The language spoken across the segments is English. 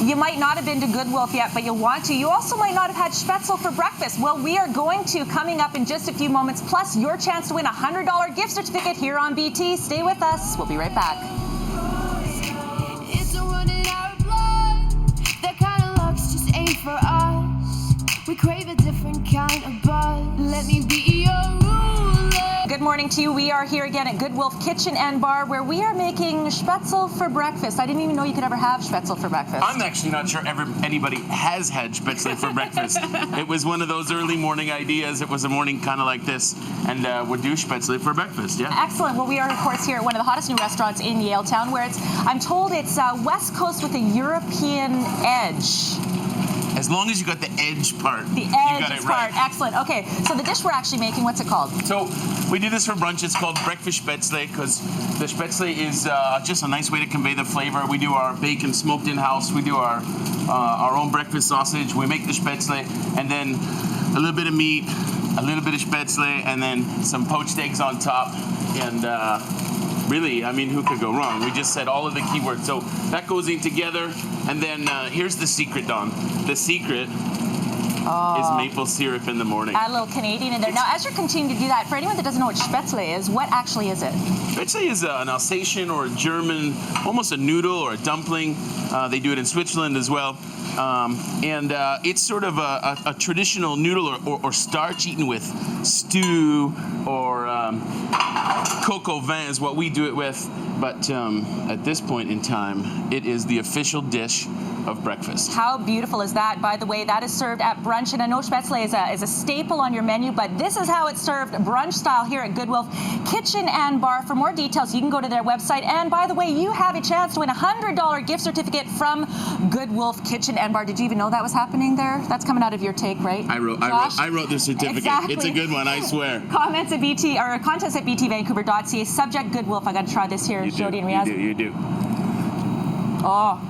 You might not have been to Good Wolfe yet, but you'll want to. You also might not have had Spätzle for breakfast. Well, we are going to coming up in just a few moments, plus your chance to win a $100 gift certificate here on BT. Stay with us. We'll be right back. It's running out of blood. That kind of luck's just ain't for us. We crave a different kind of buzz. Let me be your ruler. Good morning to you. We are here again at Good Wolfe Kitchen and Bar, where we are making Spätzle for breakfast. I didn't even know you could ever have Spätzle for breakfast. I'm actually not sure anybody has had Spätzle for breakfast. It was one of those early morning ideas. It was a morning kind of like this, and we'll do Spätzle for breakfast, yeah. Excellent. Well, we are, of course, here at one of the hottest new restaurants in Yaletown, where I'm told it's West Coast with a European edge. As long as you got the edge part, the you got edge it right. part. Excellent. Okay, so the dish we're actually making, what's it called? So we do this for brunch. It's called breakfast Spätzle because the Spätzle is just a nice way to convey the flavor. We do our bacon smoked in-house. We do our own breakfast sausage. We make the Spätzle, and then a little bit of meat, a little bit of Spätzle, and then some poached eggs on top. And really, I mean, who could go wrong? We just said all of the keywords. So that goes in together. And then here's the secret, Dawn. The secret is maple syrup in the morning. Add a little Canadian in there. Now, as you're continuing to do that, for anyone that doesn't know what Spätzle is, what actually is it? Spätzle is an Alsatian or a German, almost a noodle or a dumpling. They do it in Switzerland as well. It's sort of a traditional noodle or starch eaten with stew or coq au vin is what we do it with. But at this point in time, it is the official dish of breakfast. How beautiful is that? By the way, that is served at brunch, and I know Spätzle is a staple on your menu, but this is how it's served brunch style here at Good Wolfe Kitchen and Bar. For more details, you can go to their website. And by the way, you have a chance to win a $100 gift certificate from Good Wolfe Kitchen and Bar. Did you even know that was happening there? That's coming out of your take, right? I wrote the certificate. Exactly. It's a good one, I swear. Comments at BT or contest at btvancouver.ca. Subject Good Wolfe. I got to try this here. Jody and Riaz. You do. Oh.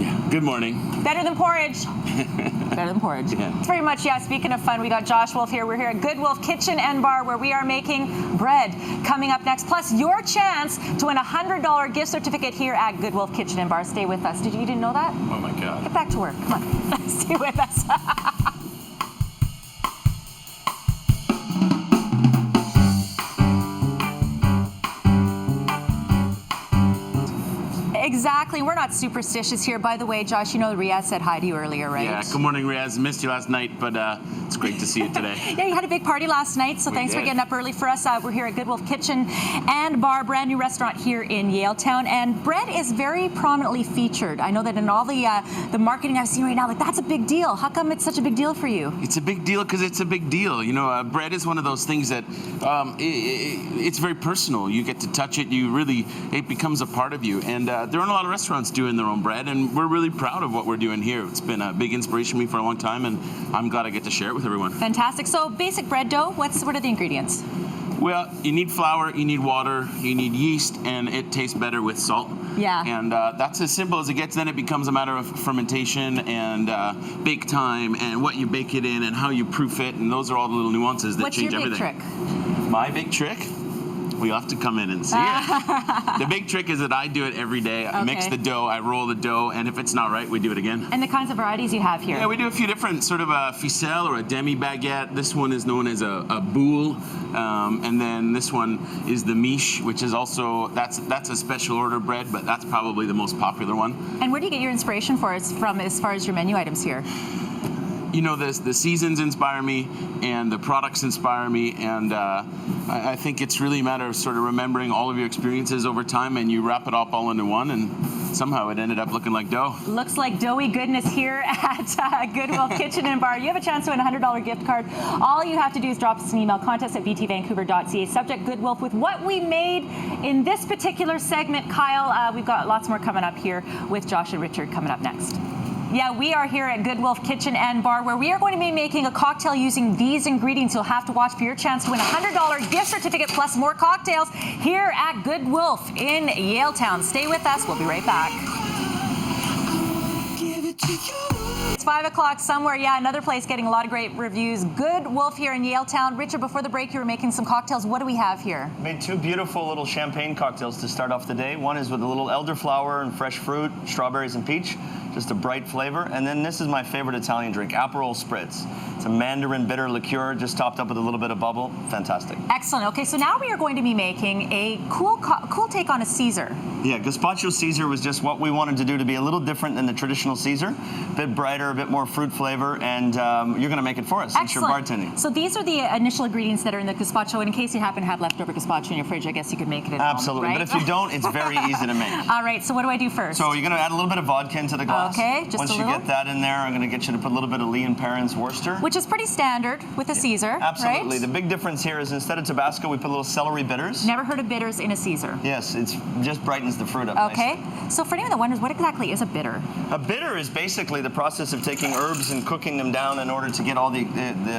Yeah. Good morning. Better than porridge. Better than porridge. Yeah. It's very much, yeah, speaking of fun, we got Josh Wolfe here. We're here at Good Wolfe Kitchen and Bar, where we are making bread coming up next. Plus, your chance to win a $100 gift certificate here at Good Wolfe Kitchen and Bar. Stay with us. You didn't know that? Oh, my God. Get back to work. Come on. Stay with us. Exactly. We're not superstitious here. By the way, Josh, you know Riaz said hi to you earlier, right? Yeah. Good morning, Riaz. Missed you last night, but it's great to see you today. Yeah, you had a big party last night, so thanks for getting up early for us. We're here at Good Wolfe Kitchen and Bar, brand new restaurant here in Yaletown, and bread is very prominently featured. I know that in all the marketing I've seen right now, like that's a big deal. How come it's such a big deal for you? It's a big deal because it's a big deal. You know, bread is one of those things that it's very personal. You get to touch it. It becomes a part of you. And there aren't a lot of restaurants doing their own bread, and we're really proud of what we're doing here. It's been a big inspiration for me for a long time, and I'm glad I get to share it with everyone. Fantastic. So basic bread dough, what are the ingredients? Well, you need flour, you need water, you need yeast, and it tastes better with salt. Yeah. And that's as simple as it gets. Then it becomes a matter of fermentation and bake time and what you bake it in and how you proof it, and those are all the little nuances that change everything. What's your big trick? My big trick? Well, you'll have to come in and see it. The big trick is that I do it every day. I mix the dough, I roll the dough, and if it's not right, we do it again. And the kinds of varieties you have here? Yeah, we do a few different, sort of a ficelle or a demi-baguette. This one is known as a boule. And then this one is the miche, which is also, that's a special order bread, but that's probably the most popular one. And where do you get your inspiration from as far as your menu items here? You know, the seasons inspire me and the products inspire me, and I think it's really a matter of sort of remembering all of your experiences over time, and you wrap it up all into one, and somehow it ended up looking like dough. Looks like doughy goodness here at Good Wolfe Kitchen and Bar. You have a chance to win a $100 gift card. All you have to do is drop us an email, contest at btvancouver.ca. Subject Good Wolfe with what we made in this particular segment. Kyle, we've got lots more coming up here with Josh and Richard coming up next. Yeah, we are here at Good Wolfe Kitchen and Bar, where we are going to be making a cocktail using these ingredients. You'll have to watch for your chance to win a $100 gift certificate plus more cocktails here at Good Wolfe in Yaletown. Stay with us. We'll be right back. It's 5 o'clock somewhere. Yeah, another place getting a lot of great reviews. Good Wolfe here in Yaletown. Richard, before the break, you were making some cocktails. What do we have here? Made two beautiful little champagne cocktails to start off the day. One is with a little elderflower and fresh fruit, strawberries and peach. just a bright flavor. And then this is my favorite Italian drink, Aperol Spritz. It's a mandarin bitter liqueur, just topped up with a little bit of bubble. Fantastic. Excellent. Okay, so now we are going to be making a cool take on a Caesar. Yeah, gazpacho Caesar was just what we wanted to do to be a little different than the traditional Caesar. A bit brighter, a bit more fruit flavor, and you're going to make it for us since you're bartending. So these are the initial ingredients that are in the gazpacho, and in case you happen to have leftover gazpacho in your fridge, I guess you could make it at Absolutely, home, right? but if you don't, it's very easy to make. All right, so what do I do first? So you're going to add a little bit of vodka into the glass. Okay, just Once a you little. get that in there, I'm going to get you to put a little bit of Lee and Perrins Worcester. Which is pretty standard with a Caesar, Absolutely. right? The big difference here is instead of Tabasco, we put a little celery bitters. Never heard of bitters in a Caesar. Yes, it just brightens the fruit up Okay, nicely. so for anyone that wonders, what exactly is a bitter? A bitter is basically the process of taking herbs and cooking them down in order to get all the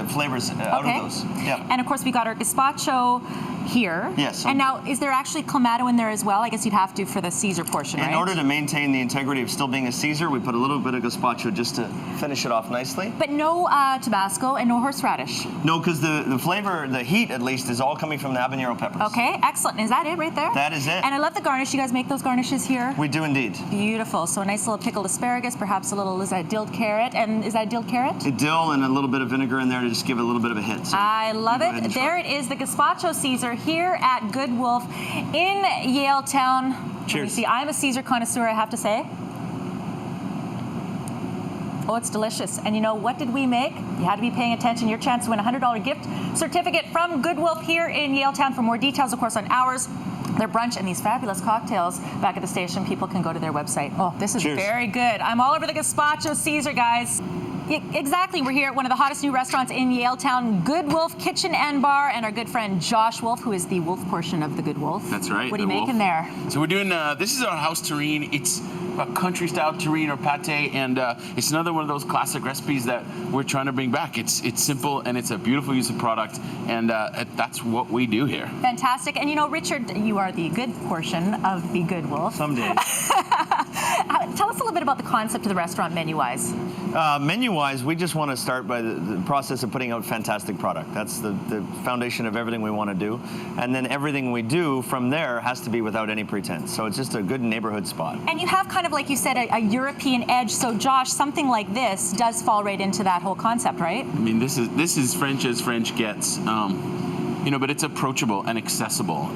flavors out of those. Yeah. And of course, we got our gazpacho here. Yes. And now, is there actually clamato in there as well? I guess you'd have to for the Caesar portion, right? In order to maintain the integrity of still being a Caesar, we put a little bit of gazpacho just to finish it off nicely. But no Tabasco and no horseradish. No, because the flavor, the heat at least, is all coming from the habanero peppers. Okay, excellent. Is that it right there? That is it. And I love the garnish. You guys make those garnishes here? We do indeed. Beautiful. So a nice little pickled asparagus, perhaps a little, is that dilled carrot? And is that dilled carrot? A dill and a little bit of vinegar in there to just give it a little bit of a hit. So I love it. There it is, the gazpacho Caesar here at Good Wolf in Yaletown. Cheers. Let me see. I'm a Caesar connoisseur, I have to say. Oh, it's delicious. And you know, what did we make? You had to be paying attention. Your chance to win a $100 gift certificate from Good Wolf here in Yaletown. For more details, of course, on ours, their brunch, and these fabulous cocktails back at the station, people can go to their website. Oh, this is very good. I'm all over the gazpacho Caesar, guys. Exactly. We're here at one of the hottest new restaurants in Yaletown, Good Wolf Kitchen and Bar, and our good friend Josh Wolfe, who is the Wolf portion of the Good Wolf. That's right. What are you making there? So we're doing, this is our house terrine. It's a country-style terrine or pate, and it's another one of those classic recipes that we're trying to bring back. It's simple, and it's a beautiful use of product, and that's what we do here. Fantastic. And you know, Richard, you are the good portion of the Good Wolf. Someday. Tell us a little bit about the concept of the restaurant menu-wise. Menu-wise, we just want to start by the process of putting out fantastic product. That's the foundation of everything we want to do. And then everything we do from there has to be without any pretense. So it's just a good neighborhood spot. And you have kind of, like you said, a European edge. So Josh, something like this does fall right into that whole concept, right? I mean, this is French as French gets. You know, but it's approachable and accessible.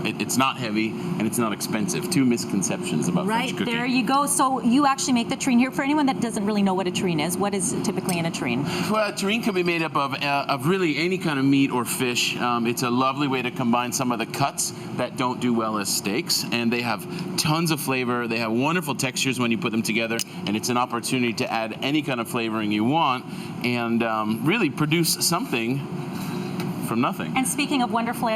It's not heavy and it's not expensive. Two misconceptions about French cooking. Right, there you go. So you actually make the terrine here. For anyone that doesn't really know what a terrine is, what is typically in a terrine? Well, a terrine can be made up of really any kind of meat or fish. It's a lovely way to combine some of the cuts that don't do well as steaks, and they have tons of flavor. They have wonderful textures when you put them together, and it's an opportunity to add any kind of flavoring you want and really produce something from nothing. And speaking of wonderful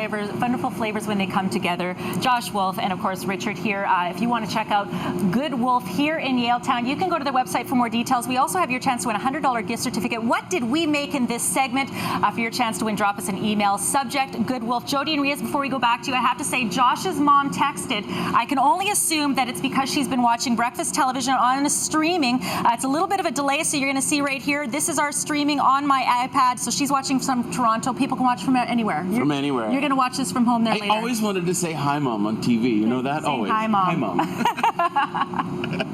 flavors when they come together, Josh Wolfe and of course Richard here. If you want to check out Good Wolf here in Yaletown, you can go to their website for more details. We also have your chance to win a $100 gift certificate. What did we make in this segment? For your chance to win, drop us an email. Subject Good Wolf. Jody and Riaz, before we go back to you, I have to say Josh's mom texted. I can only assume that it's because she's been watching breakfast television on a streaming. It's a little bit of a delay, so you're going to see right here. This is our streaming on my iPad. So she's watching from Toronto. People can watch from anywhere. From anywhere. You're going to watch this from home there later. I always wanted to say hi, Mom, on TV. You know that? Say always. Hi, Mom. Hi, Mom.